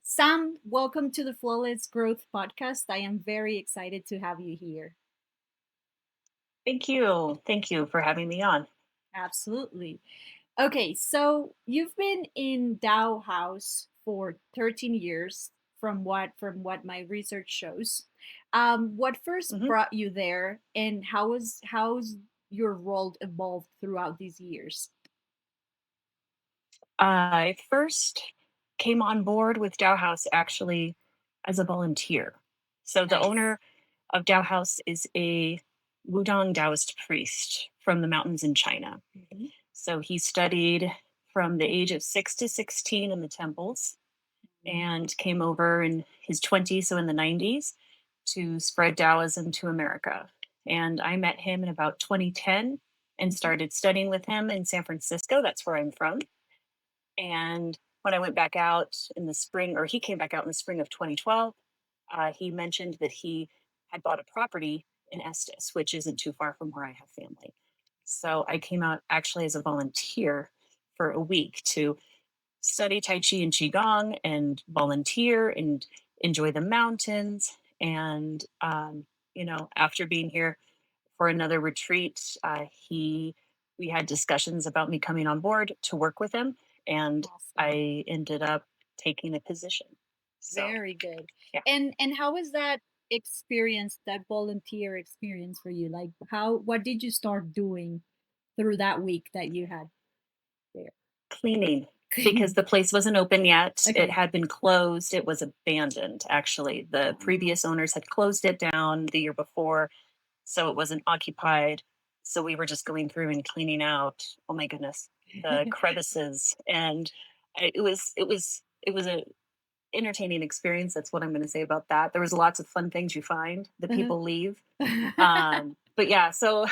Sam, welcome to the Flawless Growth Podcast. I am very excited to have you here. Thank you. Thank you for having me on. Absolutely. Okay, so you've been in Dao House for 13 years from what my research shows. What first Mhm. brought you there and how's your role evolved throughout these years? I first came on board with Dow House actually as a volunteer. So the Nice. owner of Dow House is a Wudang Taoist priest from the mountains in China. Mhm. So he studied from the age of 6 to 16 in the temples and came over in his 20s, so in the 90s, to spread Taoism to America. And I met him in about 2010 and started studying with him in San Francisco. That's where I'm from. And when I went back out in the spring, or he came back out in the spring of 2012, he mentioned that he had bought a property in Estes, which isn't too far from where I have family. So I came out actually as a volunteer for a week to study Tai Chi and Qigong and volunteer and enjoy the mountains. And, after being here for another retreat, we had discussions about me coming on board to work with him, and Awesome. I ended up taking a position. So, Very good. yeah, And how was that experience, that volunteer experience for you? Like what did you start doing through that week that you had there? cleaning because Cleaning. the place wasn't open yet. It Okay. had been closed. It was abandoned, actually. The Oh. previous owners had closed it down the year before, so it wasn't occupied. So we were just going through and cleaning out. Oh my goodness, the crevices, and it was a entertaining experience. That's what I'm going to say about that. There was lots of fun things you find that people leave. But yeah, so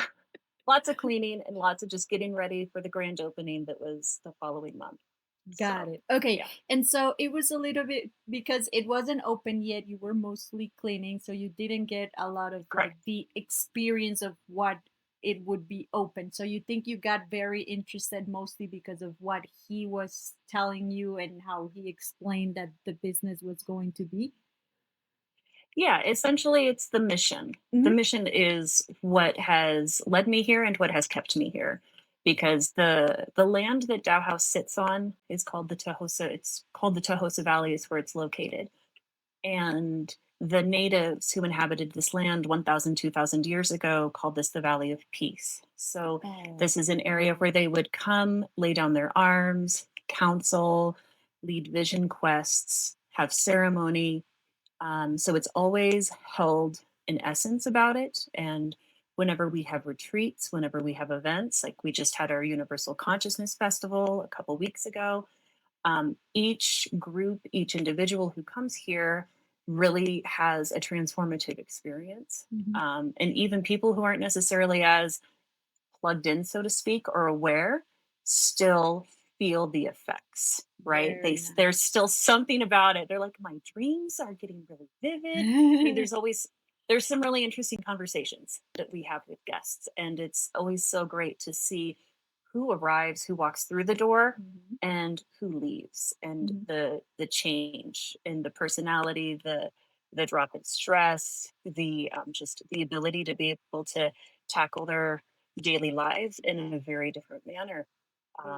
lots of cleaning and lots of just getting ready for the grand opening that was the following month. Got So it. Okay. yeah, And so it was a little bit because it wasn't open yet, you were mostly cleaning, so you didn't get a lot of like correct. the experience of what it would be open. So you think you got very interested mostly because of what he was telling you and how he explained that the business was going to be? Yeah, essentially it's the mission. The Hmm. mission is what has led me here and what has kept me here. Because the land that Dow House sits on is called the Tahosa. It's called the Tahosa Valley is where it's located. And the natives who inhabited this land 1,000, 2,000 years ago called this the Valley of Peace. So Oh, this is an area where they would come, lay down their arms, counsel, lead vision quests, have ceremony, so it's always held an essence about it. And whenever we have retreats, whenever we have events, like we just had our Universal Consciousness Festival a couple weeks ago, each group, each individual who comes here really has a transformative experience. mhm. And even people who aren't necessarily as plugged in, so to speak, or aware, still feel the effects, right? Very There's nice. still something about it. They're like, my dreams are getting really vivid. I mean, there's some really interesting conversations that we have with guests, and it's always so great to see who arrives, who walks through the door, Mhm, and who leaves, and mhm. the change in the personality, the drop in stress, the just the ability to be able to tackle their daily lives in a very different manner.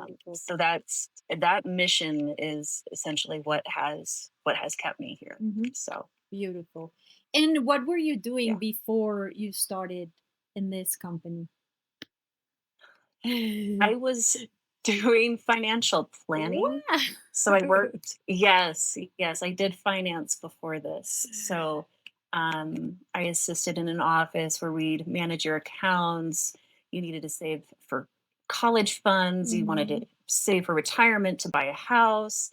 Beautiful. So that mission is essentially what has kept me here. Mhm. So Beautiful. And what were you doing yeah, before you started in this company? I was doing financial planning. Wow. So I worked. Yes, I did finance before this. So I assisted in an office where we'd manage your accounts. You needed to save for college funds. You wanted to Mhm. save for retirement to buy a house.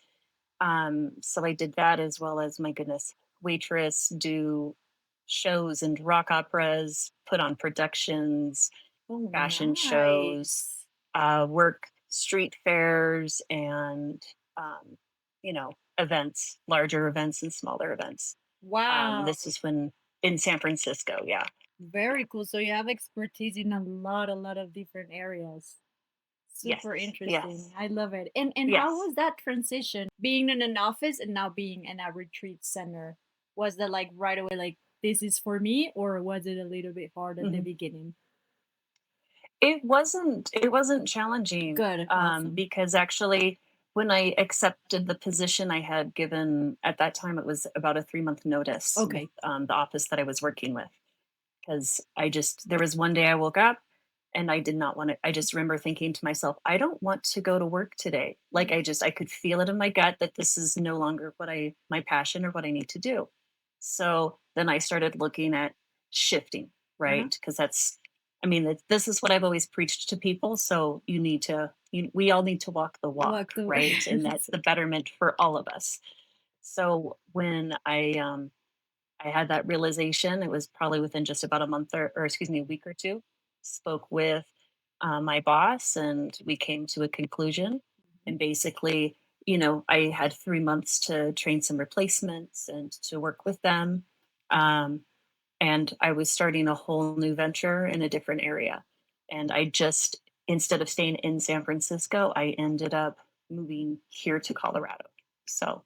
So I did that as well as, my goodness, waitress, do shows and rock operas, put on productions, Oh, fashion shows, nice. work street fairs, and um, events, larger events and smaller events. Wow. This is when in San Francisco. Yeah. Very cool. So you have expertise in a lot of different areas. Super Yes. Yes. interesting. I love it. And how Yes. was that transition being in an office and now being in a retreat center? Was that like right away like this is for me, or was it a little bit hard at the Mhm. beginning? It wasn't challenging, Good, awesome. because actually when I accepted the position, I had given at that time, it was about a 3-month notice with, Okay. the office that I was working with. Because I just there was one day I woke up and I did not want to. I just remember thinking to myself, I don't want to go to work today. Like I could feel it in my gut that this is no longer what I my passion or what I need to do. So then I started looking at shifting, Uh-huh. right? Because that's I mean, this is what I've always preached to people. So we all need to walk the walk, Walk the right? And that's the betterment for all of us. So when I had that realization. It was probably within just about a month or excuse me, a week or two. Spoke with my boss, and we came to a conclusion. Mhm. And basically, I had 3 months to train some replacements and to work with them. Um, and I was starting a whole new venture in a different area. And I just, instead of staying in San Francisco, I ended up moving here to Colorado. So,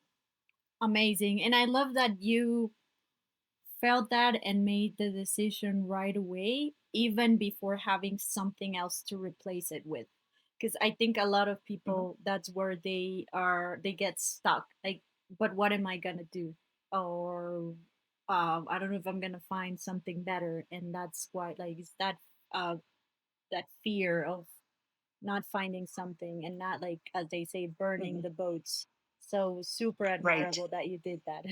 Amazing. And I love that you felt that and made the decision right away, even before having something else to replace it with. Because I think a lot of mhm, people, that's where they get stuck. Like, but what am I gonna do? Or I don't know if I'm gonna find something better. And that's why, like, it's uh, that fear of not finding something and not, like, as they say, burning mhm, the boats. So super right. admirable that you did that.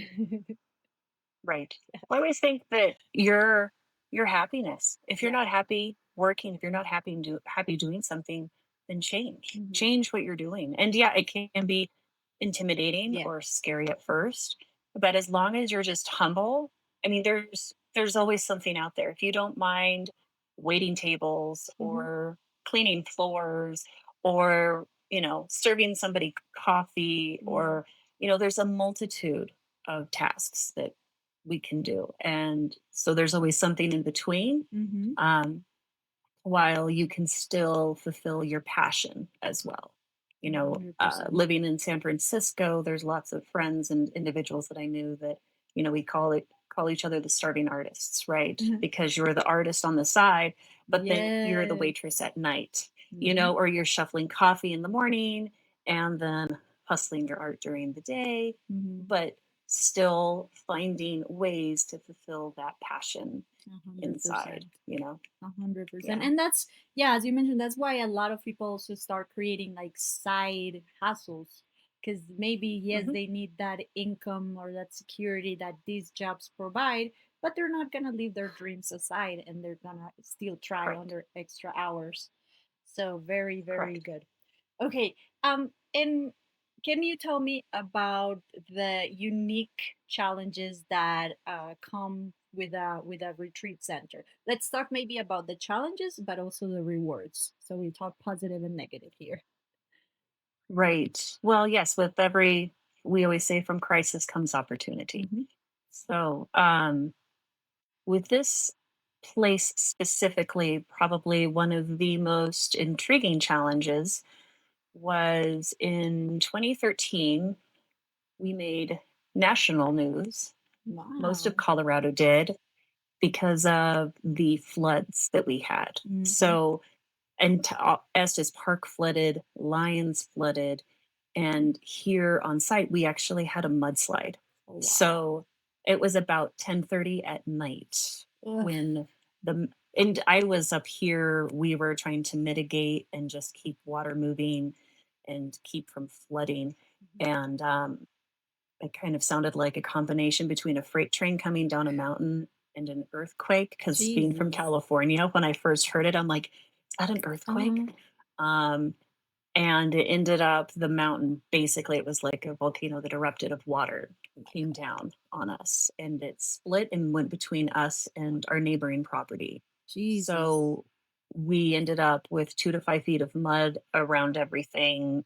Right. Well, I always think that your happiness. If you're Yeah. not happy working, if you're not happy doing something, then change. Hmm. Change what you're doing. And yeah, it can be intimidating Yeah. or scary at first, but as long as you're just humble, I mean, there's always something out there. If you don't mind waiting tables Hmm. or cleaning floors or serving somebody coffee Hmm. or there's a multitude of tasks that we can do. And so there's always something in between, Hmm. um, while you can still fulfill your passion as well. 100%. Living in San Francisco, there's lots of friends and individuals that I knew that, we call each other the starving artists, right? Because you're the artist on the side, but then you're the Yes. waitress at night, Hmm. or you're shuffling coffee in the morning and then hustling your art during the day, Hmm. but still finding ways to fulfill that passion A hundred inside, percent. 100%. Yeah. And that's, yeah, as you mentioned, that's why a lot of people also start creating like side hustles. Because maybe, yes, Hmm. they need that income or that security that these jobs provide, but they're not going to leave their dreams aside and they're going to still try on Correct. their extra hours. So, very, very Correct. good. Okay. And can you tell me about the unique challenges that come with a retreat center? Let's talk maybe about the challenges, but also the rewards. So we talk positive and negative here. Right. Well, yes, we always say from crisis comes opportunity. Hmm. So, with this place specifically, probably one of the most intriguing challenges was in 2013, we made national news. Most of Wow. Colorado did because of the floods that we had. Hmm. So, Estes Park flooded, Lyons flooded, and here on site we actually had a mudslide. Oh, wow. So it was about 10:30 at night Ugh. when the and I was up here. We were trying to mitigate and just keep water moving and keep from flooding. And it kind of sounded like a combination between a freight train coming down a mountain and an earthquake. Because being from Jesus. California, when I first heard it, I'm like, is that an Uh-huh. earthquake? Um, and it ended up the mountain basically it was like a volcano that erupted of water and came down on us, and it split and went between us and our neighboring property. Jesus. So we ended up with 2 to 5 feet of mud around everything,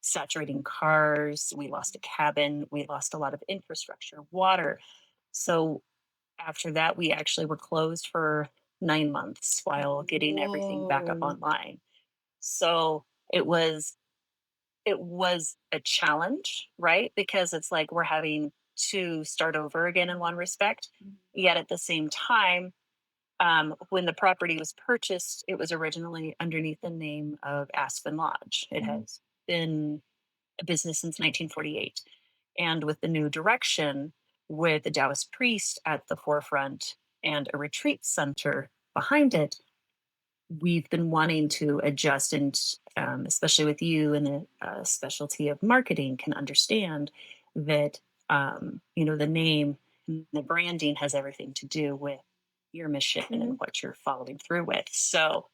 saturating cars. We lost a cabin, we lost a lot of infrastructure, water. So after that we actually were closed for 9 months while getting everything back up Whoa. online. So it was it was a challenge, right? Because it's like we're having to start over again in one respect. Mhm. Yet at the same time, when the property was purchased, it was originally underneath the name of Aspen Lodge. It Mhm. has been a business since 1948. And with the new direction, with the Taoist priest at the forefront and a retreat center behind it, we've been wanting to adjust, and especially with you and the specialty of marketing can understand that the name, the branding has everything to do with your mission and Mhm. what you're following through with. So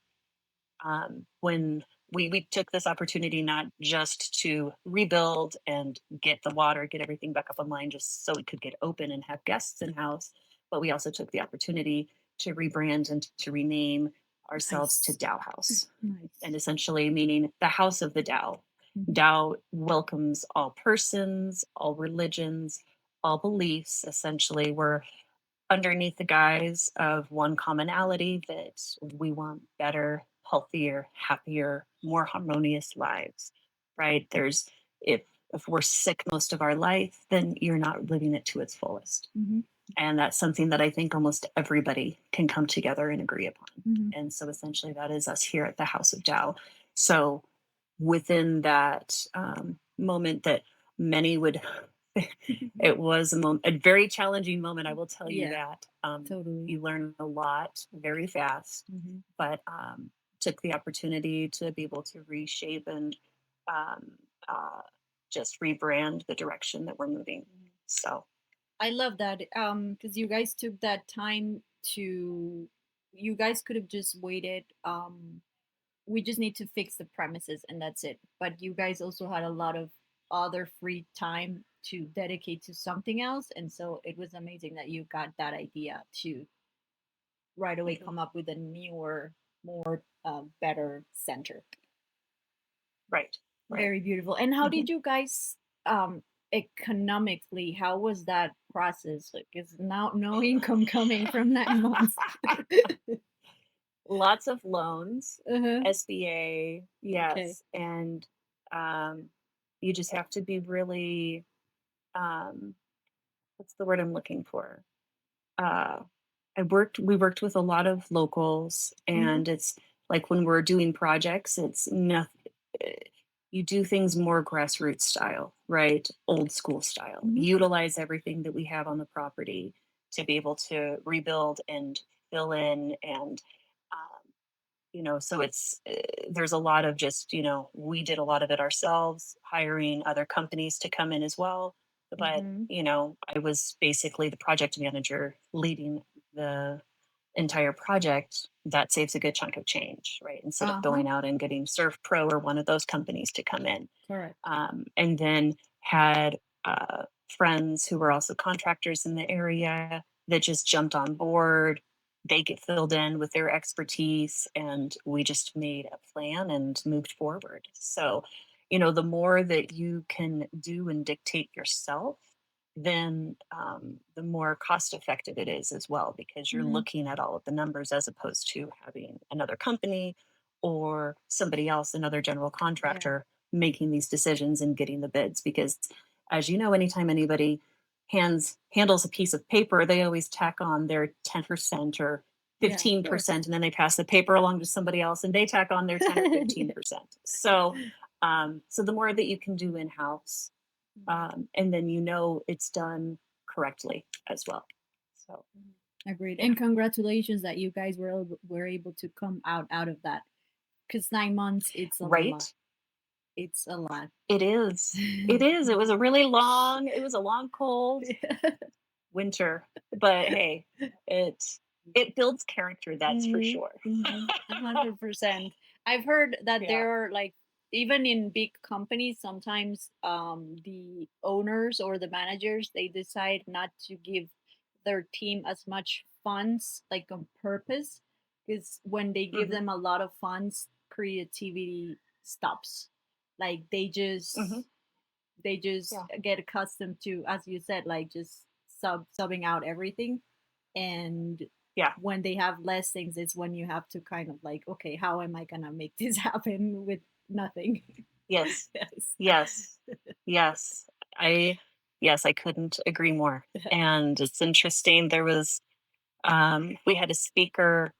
when we took this opportunity not just to rebuild and get the water, get everything back up online, just so we could get open and have guests in house, but we also took the opportunity to rebrand and to rename ourselves to Nice. Dao House, and Nice. essentially meaning the house of the Tao. Mhm. Tao welcomes all persons, all religions, all beliefs. Essentially, we're underneath the guise of one commonality that we want better, healthier, happier, more harmonious lives, right? If we're sick most of our life, then you're not living it to its fullest. Mhm. And that's something that I think almost everybody can come together and agree upon. Mhm. And so essentially that is us here at the House of Tao. So within that moment that many would it was a very challenging moment, I will tell you Yeah, that. totally. You learn a lot very fast, Mhm. but took the opportunity to be able to reshape and um, uh, just rebrand the direction that we're moving. Mhm. So I love that because you guys took that time to you guys could have just waited we just need to fix the premises and that's it. But you guys also had a lot of other free time to dedicate to something else, and so it was amazing that you got that idea to right away mhm, come up with a newer, more better center. right, right. Very beautiful. And how Mhm. did you guys economically? How was that process? Like, is now no income coming from 9 months? Lots of loans, Uh-huh. SBA, Okay. yes, and um, you just have to be really um, what's the word I'm looking for? Uh, we worked with a lot of locals, Hmm. and it's like when we're doing projects, you do things more grassroots style, right? Old school style. Hmm. Utilize everything that we have on the property to be able to rebuild and fill in and um, so there's a lot of just we did a lot of it ourselves, hiring other companies to come in as well, but Hmm. I was basically the project manager leading the entire project. That saves a good chunk of change, right? Instead of Uh-huh. going out and getting Surf Pro or one of those companies to come in. Correct. And then had friends who were also contractors in the area that just jumped on board. They get filled in with their expertise, and we just made a plan and moved forward. So, the more that you can do and dictate yourself, then the more cost effective it is as well, because you're Hmm. looking at all of the numbers as opposed to having another company or somebody else, another general Yeah. contractor, making these decisions and getting the bids. Because, as you know, anytime anybody handles a piece of paper, they always tack on their 10% or Yeah, of course. 15%, and then they pass the paper along to somebody else and they tack on their 10 or Yeah. 15%. So the more that you can do in house, Mhm. and then it's done correctly as well. So Mhm. Agreed. yeah, And congratulations that you guys were able to come out of that. Because 9 months, it's a lot. right. It's a lot. It is. It is. It was a long, cold winter, but hey, it it builds character, that's for Mhm, sure. mhm, 100%. I've heard that Yeah. there are like even in big companies, sometimes the owners or the managers they decide not to give their team as much funds like on purpose because when they give Mhm. them a lot of funds, creativity stops. Like Mhm. they just Yeah. get accustomed to, as you said, like just subbing out everything and Yeah. when they have less things is when you have to kind of like, okay, how am I gonna make this happen with nothing? Yes. Yes. Yes. Yes. I yes, I couldn't agree more. And it's interesting. We had a speaker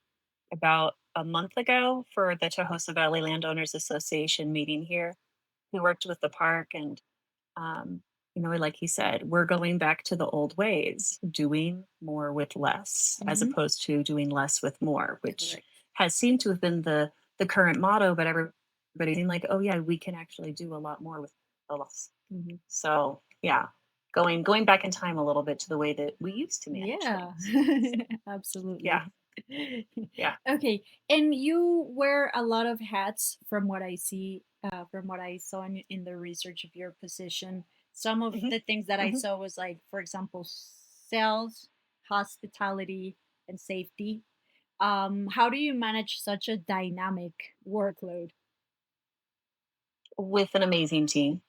about a month ago for the Tohosa Valley Landowners Association meeting here who worked with the park. And um, like he said, we're going back to the old ways, doing more with less, as Hmm. opposed to doing less with more, which Correct. has seemed to have been the current motto. But everybody's saying like, oh yeah, we can actually do a lot more with the less. Hmm. So yeah, going back in time a little bit to the way that we used to manage Yeah, things. So yeah, absolutely. yeah. Okay, and you wear a lot of hats from what I see, from what I saw in the research of your position. Some of Hmm. the things that I Hmm. saw was like, for example, sales, hospitality, and safety. How do you manage such a dynamic workload? With an amazing team.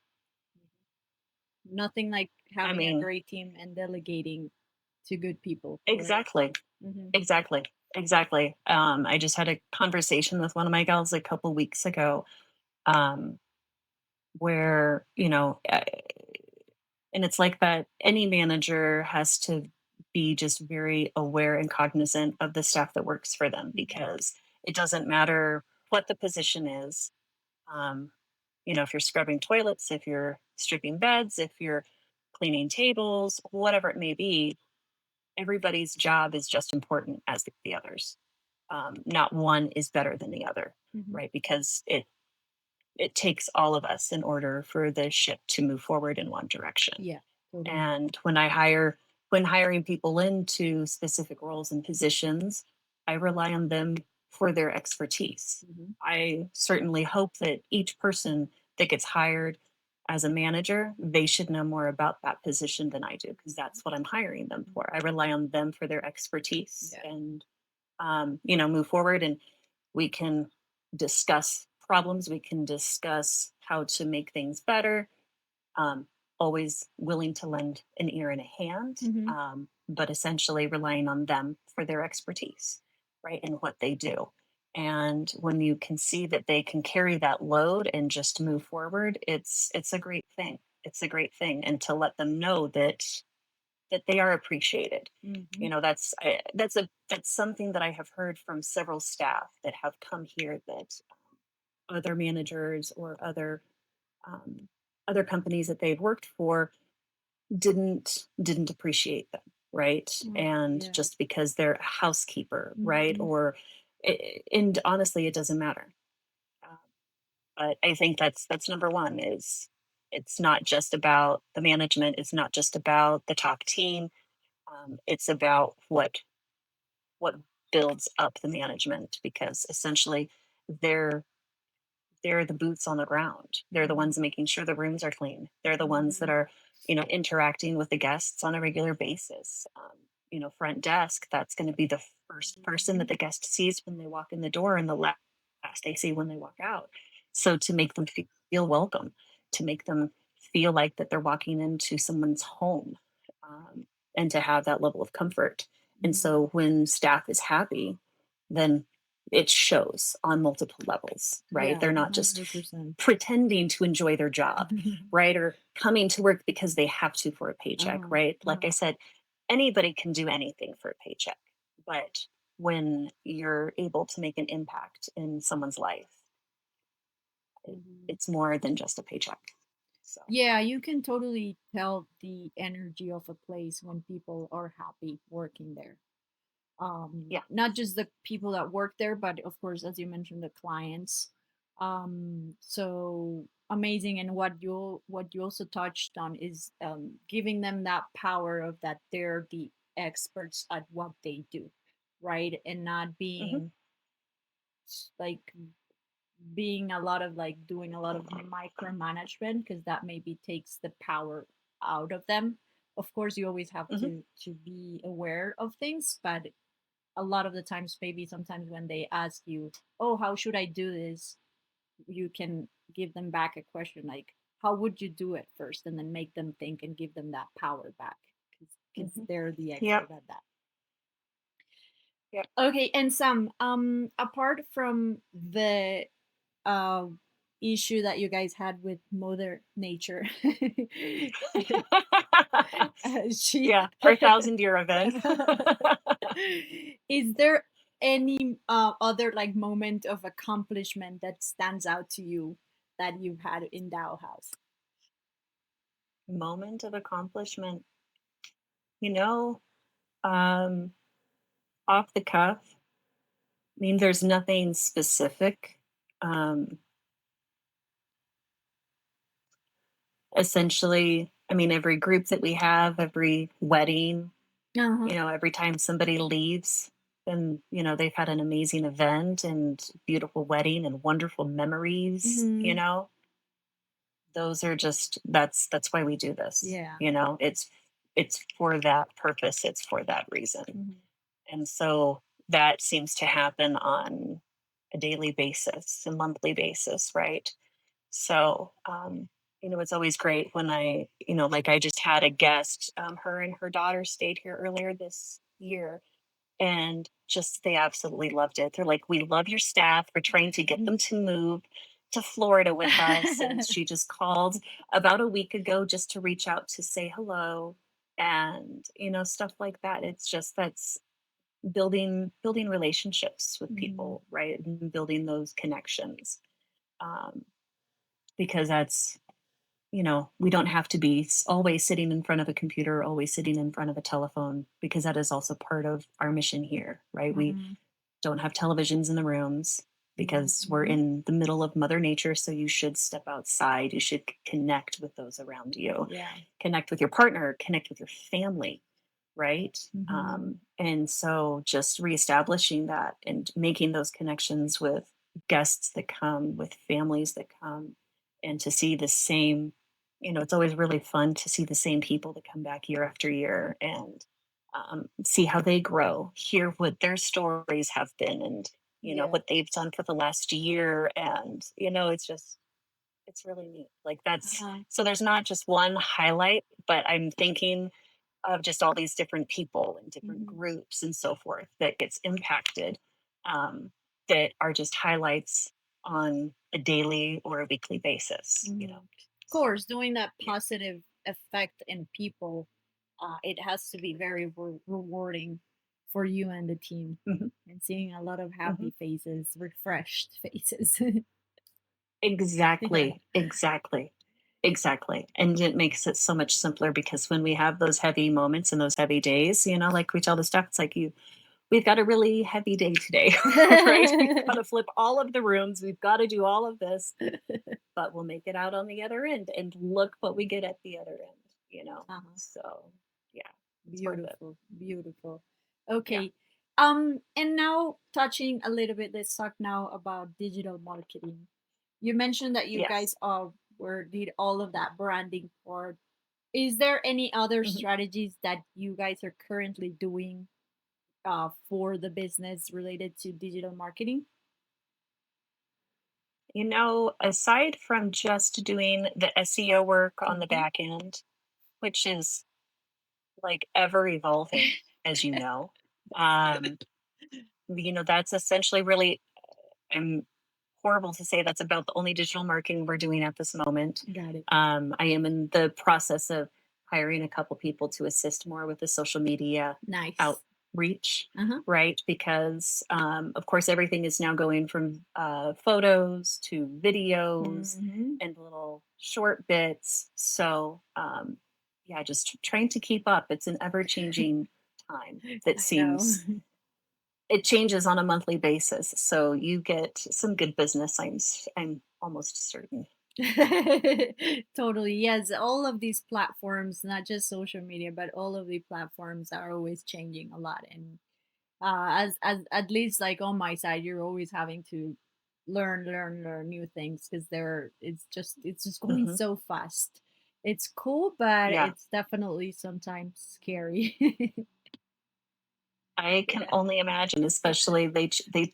Nothing like I having a mean, great team and delegating to good people, correct? exactly. Mm-hmm. Exactly. Exactly. I just had a conversation with one of my gals a couple weeks ago, um, where, and it's like that any manager has to be just very aware and cognizant of the staff that works for them, Mm-hmm. because it doesn't matter what the position is. Um, if you're scrubbing toilets, if you're stripping beds, if you're cleaning tables, whatever it may be, everybody's job is just important as the others. Not one is better than the other, Mm-hmm. right? Because it takes all of us in order for the ship to move forward in one direction. Yeah, totally. And when hiring people into specific roles and positions, I rely on them for their expertise. Mhm. I certainly hope that each person that gets hired as a manager, they should know more about that position than I do, because that's what I'm hiring them Mhm. for. I rely on them for their expertise, Yeah. and move forward, and we can discuss problems, we can discuss how to make things better. um, Always willing to lend an ear and a hand, Mhm. but essentially relying on them for their expertise, right, and what they do. And when you can see that they can carry that load and just move forward, it's a great thing. It's a great thing, and to let them know that they are appreciated. Mhm. That's something that I have heard from several staff that have come here, that other managers or um, other companies that they've worked for didn't appreciate them, right? Mm, And yeah. just because they're a housekeeper, right? Mhm. And honestly, it doesn't matter. Uh, but I think that's number one. Is it's not just about the management. It's not just about the top team. It's about what builds up the management, because essentially they're they're the boots on the ground. They're the Mhm. ones making sure the rooms are clean. They're the ones that Mhm. are, interacting with the guests on a regular basis. Front desk, that's going to be the first person that Mhm. the guest sees when they walk in the door, and the last they see when they walk out. So to make them feel welcome, to make them feel like that they're walking into someone's home, um, and to have that level of comfort. And Mhm. so when staff is happy, then it shows on multiple levels, right? Yeah, They're not just 100%. pretending to enjoy their job, right? Or coming to work because they have to for a paycheck, Uh-huh. right? Like I Uh-huh. said, anybody can do anything for a paycheck. But when you're able to make an impact in someone's life, Mhm. it's more than just a paycheck. So, Yeah, you can totally tell the energy of a place when people are happy working there. yeah. Not just the people that work there, but of course, as you mentioned, the clients. So amazing. And what you also touched on is giving them that power of that they're the experts at what they do, right? And not Hmm. being like being a lot of like doing a lot of micromanagement, because that maybe takes the power out of them. Of course, you always have Hmm. to be aware of things, but a lot of the times, maybe sometimes when they ask you, oh, how should I do this, you can give them back a question like, how would you do it first, and then make them think and give them that power back, because Hmm. they're the Yeah. expert at that. Yep. Okay, and Sam, apart from the uh, issue that you guys had with Mother Nature, she Yeah, our 1,000-year event. is there any other like moment of accomplishment that stands out to you that you've had in Dao House? Moment of accomplishment. You know, um, off the cuff, I mean, there's nothing specific. Um, Essentially, I mean, every group that we have, every wedding, Uh-huh. every time somebody leaves, then, they've had an amazing event and beautiful wedding and wonderful memories, Hmm. those are just that's why we do this. Yeah. It's for that purpose, it's for that reason. Hmm. And so that seems to happen on a daily basis, a monthly basis, right? So, it's always great when like I just had a guest, her and her daughter stayed here earlier this year, and just they absolutely loved it. They're like, "We love your staff. We're trying to get them to move to Florida with us." And she just called about a week ago just to reach out to say hello and, stuff like that. It's just that's building relationships with Hmm. people, right? And building those connections. Um, because we don't have to be always sitting in front of a computer, always sitting in front of a telephone, because that is also part of our mission here, right? We Hmm. don't have televisions in the rooms because we're Hmm. in the middle of Mother Nature. So you should step outside. You should connect with those around you, Yeah. connect with your partner, connect with your family, right? Hmm. And so just reestablishing that and making those connections with guests that come, with families that come, and to see the same, it's always really fun to see the same people that come back year after year and see how they grow, hear what their stories have been, and Yeah. what they've done for the last year, and it's really neat. Like that's Uh-huh. so there's not just one highlight, but I'm thinking of just all these different people and different Hmm. groups and so forth that gets impacted, um, that are just highlights on a daily or a weekly basis. Hmm. Of So course, doing that yeah. positive effect in people, it has to be very rewarding for you and the team, Mhm, and seeing a lot of mhm. happy faces, refreshed faces. Yeah. Exactly, exactly, exactly. And it makes it so much simpler because when we have those heavy moments and those heavy days, like we tell the staff, it's like we've got a really heavy day today, right? We've got to flip all of the rooms, we've got to do all of this, but we'll make it out on the other end and look what we get at the other end. Uh-huh. So yeah, it's worth it. Beautiful, beautiful. Yeah. Okay. And now touching a little bit, let's talk now about digital marketing. You mentioned that you guys Yes. were did all of that branding part. Is there any other Mhm. strategies that you guys are currently doing for the business related to digital marketing? Aside from just doing the SEO work on the Hmm. back end, which is like ever evolving, as you know, um, that's essentially really, I'm horrible to say that's about the only digital marketing we're doing at this moment. Got it. I am in the process of hiring a couple people to assist more with the social media Nice. outreach, Uh-huh. right? Because, of course, everything is now going from photos to videos Hmm. and little short bits. So, yeah, just trying to keep up. It's an ever changing time that I know. seems it changes on a monthly basis, so you get some good business, I'm almost certain. Totally. Yes, all of these platforms, not just social media, but all of the platforms are always changing a lot. And as at least like on my side, you're always having to learn new things because it's just going Mhm. so fast. It's cool, but Yeah, it's definitely sometimes scary. I can Yeah. only imagine, especially the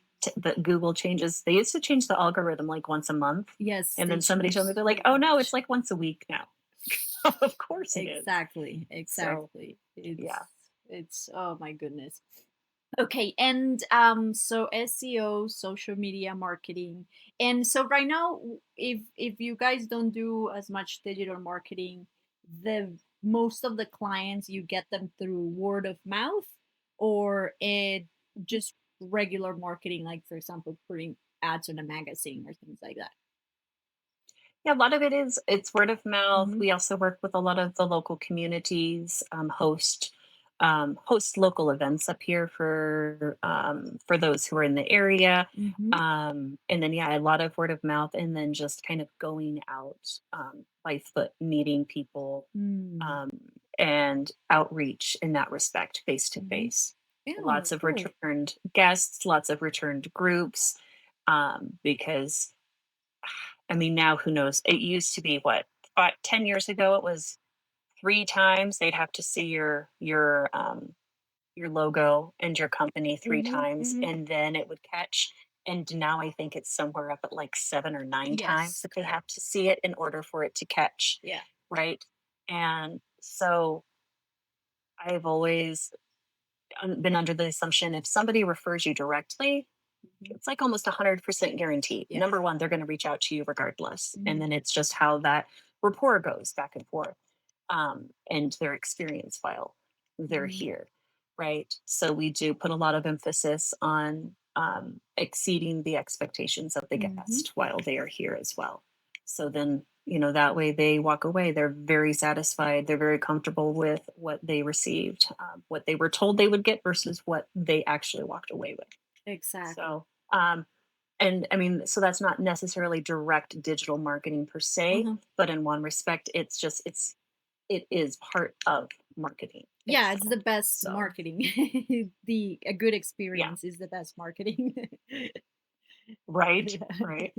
Google changes. They used to change the algorithm, like, once a month, Yes, and they then somebody change told me, they're like, so "Oh, no, it's, much. like, once a week now." Of course it is. Exactly, So, exactly. yeah. It's oh my goodness. Okay, and so SEO, social media marketing, and so right now, if you guys don't do as much digital marketing, the most of the clients you get them through word of mouth, or it just regular marketing, like for example, putting ads in a magazine or things like that. Yeah, a lot of it is it's word of mouth. Mm-hmm. We also work with a lot of the local communities, host local events up here for those who are in the area. Mm-hmm. And then yeah, a lot of word of mouth, and then just kind of going out by foot, meeting people, Mm. um, and outreach in that respect, face to Mm-hmm. face. Yeah, Lots of cool. returned guests, lots of returned groups, because I mean, now who knows? It used to be what, 10 years ago, it was 3 times they'd have to see your logo and your company three Mm-hmm. times, Mm-hmm. and then it would catch. And now I think it's somewhere up at like 7 or 9 times Yes, that they correct. have to see it in order for it to catch, Yeah. right? And so I've always been under the assumption if somebody refers you directly, Mm-hmm. it's like almost 100% guaranteed. Number Yes. one, they're going to reach out to you regardless. And Mm-hmm. then it's just how that rapport goes back and forth, and their experience while they're Mm-hmm. here. Right. So we do put a lot of emphasis on exceeding the expectations of the Mm-hmm. guest while they are here as well. So then, that way they walk away. They're very satisfied. They're very comfortable with what they received, what they were told they would get versus what they actually walked away with. Exactly. So, and I mean, so that's not necessarily direct digital marketing per se, Uh-huh. but in one respect, it is part of marketing Yeah, it's the itself. best So, marketing. The a good yeah, experience is the best marketing. right, Yeah. right.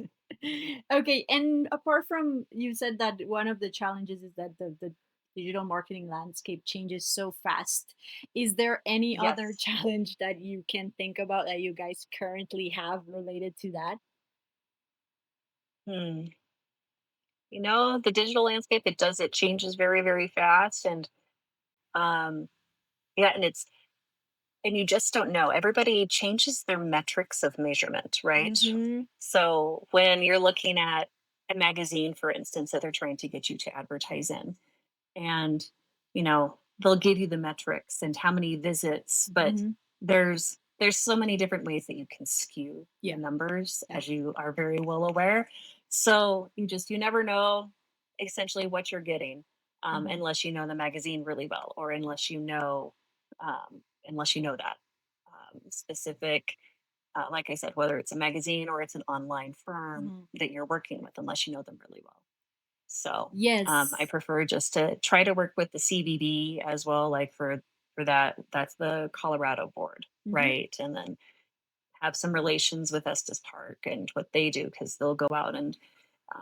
Okay, and apart from you said that one of the challenges is that the digital marketing landscape changes so fast. Is there any other Yes. challenge that you can think about that you guys currently have related to that? Hmm. The digital landscape, it changes very, very fast. And um, yeah, and you just don't know. Everybody changes their metrics of measurement, right? Mm-hmm. So when you're looking at a magazine, for instance, that they're trying to get you to advertise in, and they'll give you the metrics and how many visits, but Mm-hmm. there's so many different ways that you can skew the Yeah. numbers, Yeah. as you are very well aware. So you never know essentially what you're getting, Uh-huh. unless you know the magazine really well, or unless you know that specific, like I said, whether it's a magazine or it's an online firm Uh-huh. that you're working with, unless you know them really well. So, I Yes. prefer just to try to work with the CBB as well, like for that's the Colorado board, Mm-hmm. right? And then have some relations with Estes Park and what they do, because they'll go out and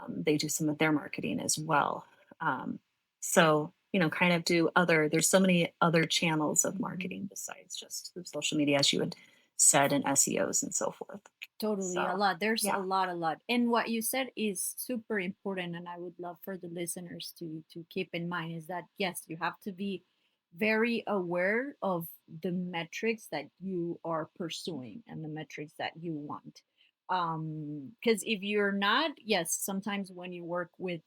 they do some of their marketing as well. Um, so, kind of do other. There's so many other channels of Mm-hmm. marketing besides just through social media, as you had said, and SEOs and so forth. Totally, a So, lot. There's yeah. a lot. And what you said is super important, and I would love for the listeners to keep in mind is that yes, you have to be very aware of the metrics that you are pursuing and the metrics that you want. Because if you're not, yes, sometimes when you work with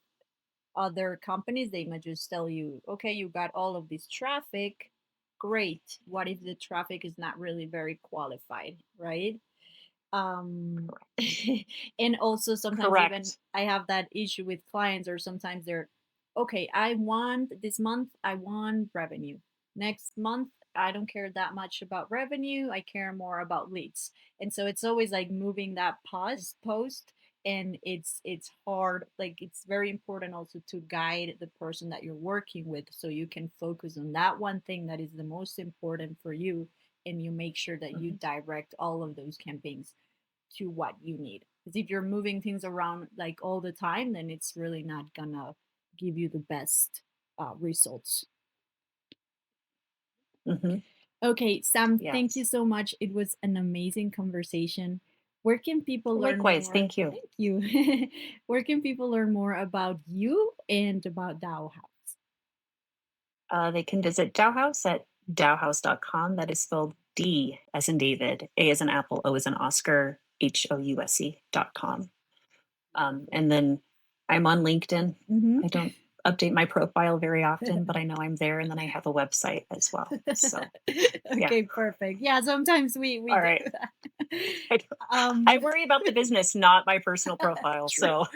other companies, they might just tell you, okay, you got all of this traffic, great. What if the traffic is not really very qualified, right? um and also sometimes even Correct. I have that issue with clients, or sometimes they're okay, I want this month, I want revenue, next month I don't care that much about revenue, I care more about leads. And so it's always like moving that post, and it's hard, like it's very important also to guide the person that you're working with so you can focus on that one thing that is the most important for you, and you make sure that you Mhm. direct all of those campaigns to what you need. Because if you're moving things around like all the time, then it's really not gonna give you the best results. Mhm. Okay, Sam, thank you Yes. so much. It was an amazing conversation. Where can people learn Likewise. more? Thank you. Thank you. Where can people learn more about you and about Dao House? They can visit Dao House at dowhouse.com. That is spelled D as in David, A as in Apple, O as in Oscar, House.com. And then I'm on LinkedIn. Mhm. I don't update my profile very often, but I know I'm there. And then I have a website as well. So yeah. Okay, perfect. Yeah, sometimes we All do right. that. I, I Um, worry about the business, not my personal profile. true. So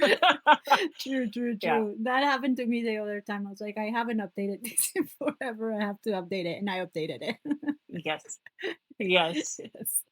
True, true, yeah. true. That happened to me the other time. I was like, I haven't updated this in forever. I have to update it, and I updated it. Yes. Yes. Yes.